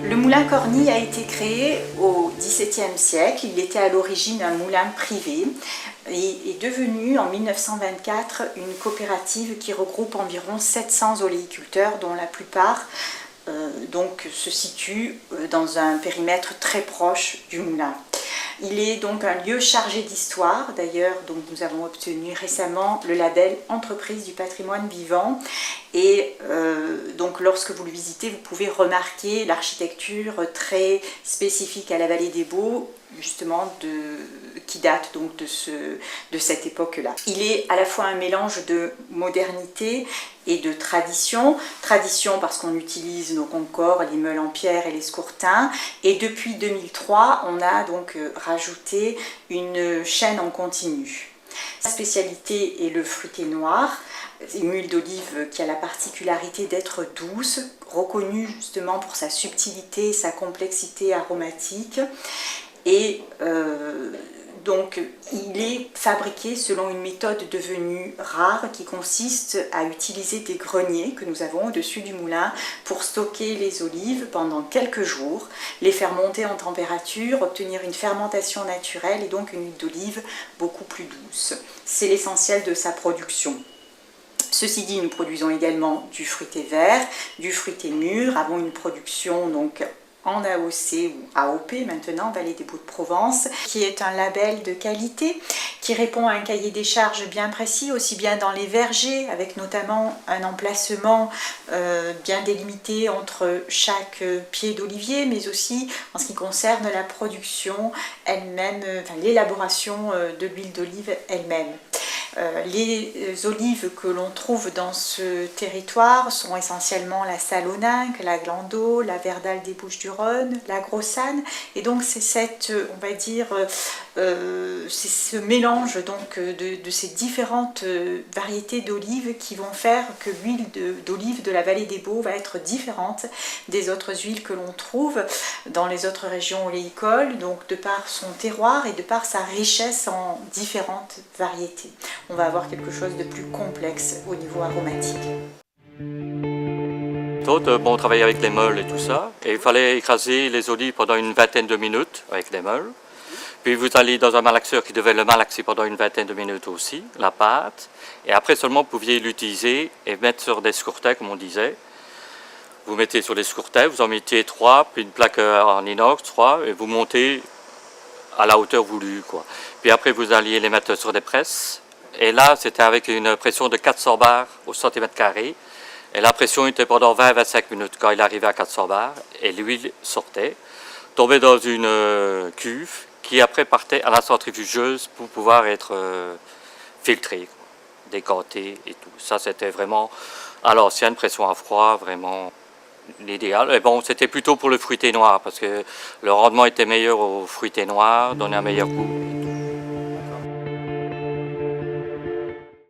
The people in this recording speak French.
Le moulin Corny a été créé au XVIIe siècle. Il était à l'origine un moulin privé et est devenu en 1924 une coopérative qui regroupe environ 700 oléiculteurs dont la plupart se situent dans un périmètre très proche du moulin. Il est donc un lieu chargé d'histoire. D'ailleurs, nous avons obtenu récemment le label Entreprise du patrimoine vivant. Et lorsque vous le visitez, vous pouvez remarquer l'architecture très spécifique à la vallée des Baux, justement qui date donc de cette époque-là. Il est à la fois un mélange de modernité et de tradition. Tradition parce qu'on utilise nos concors, les meules en pierre et les scourtins. Et depuis 2003, on a donc rajouté une chaîne en continu. La spécialité est le fruité noir, une huile d'olive qui a la particularité d'être douce, reconnue justement pour sa subtilité et sa complexité aromatique. Et il est fabriqué selon une méthode devenue rare qui consiste à utiliser des greniers que nous avons au-dessus du moulin pour stocker les olives pendant quelques jours, les faire monter en température, obtenir une fermentation naturelle et donc une huile d'olive beaucoup plus douce. C'est l'essentiel de sa production. Ceci dit, nous produisons également du fruité vert, du fruité mûr, avons une production donc en AOC ou AOP maintenant, Vallée des Baux de Provence, qui est un label de qualité qui répond à un cahier des charges bien précis, aussi bien dans les vergers, avec notamment un emplacement bien délimité entre chaque pied d'olivier, mais aussi en ce qui concerne la production elle-même, l'élaboration de l'huile d'olive elle-même. Les olives que l'on trouve dans ce territoire sont essentiellement la Salonninque, la Glandeau, la Verdale des Bouches-du-Rhône, la Grossane, et donc c'est c'est ce mélange donc de ces différentes variétés d'olives qui vont faire que l'huile d'olive de la vallée des Baux va être différente des autres huiles que l'on trouve dans les autres régions oléicoles, donc de par son terroir et de par sa richesse en différentes variétés. On va avoir quelque chose de plus complexe au niveau aromatique. On travaillait avec les meules et tout ça, et il fallait écraser les olives pendant une vingtaine de minutes avec les meules. Puis vous allez dans un malaxeur qui devait le malaxer pendant une vingtaine de minutes aussi, la pâte. Et après seulement vous pouviez l'utiliser et mettre sur des scourtins comme on disait. Vous mettez sur les scourtins, vous en mettez 3, puis une plaque en inox 3, et vous montez à la hauteur voulue, quoi. Puis après vous alliez les mettre sur des presses. Et là, c'était avec une pression de 400 bars au centimètre carré. Et la pression était pendant 20-25 minutes quand il arrivait à 400 bars. Et l'huile sortait, tombait dans une cuve qui après partait à la centrifugeuse pour pouvoir être filtrée, décantée et tout. Ça, c'était vraiment à l'ancienne, pression à froid, vraiment l'idéal. Et bon, c'était plutôt pour le fruité noir parce que le rendement était meilleur au fruité noir, donnait un meilleur goût.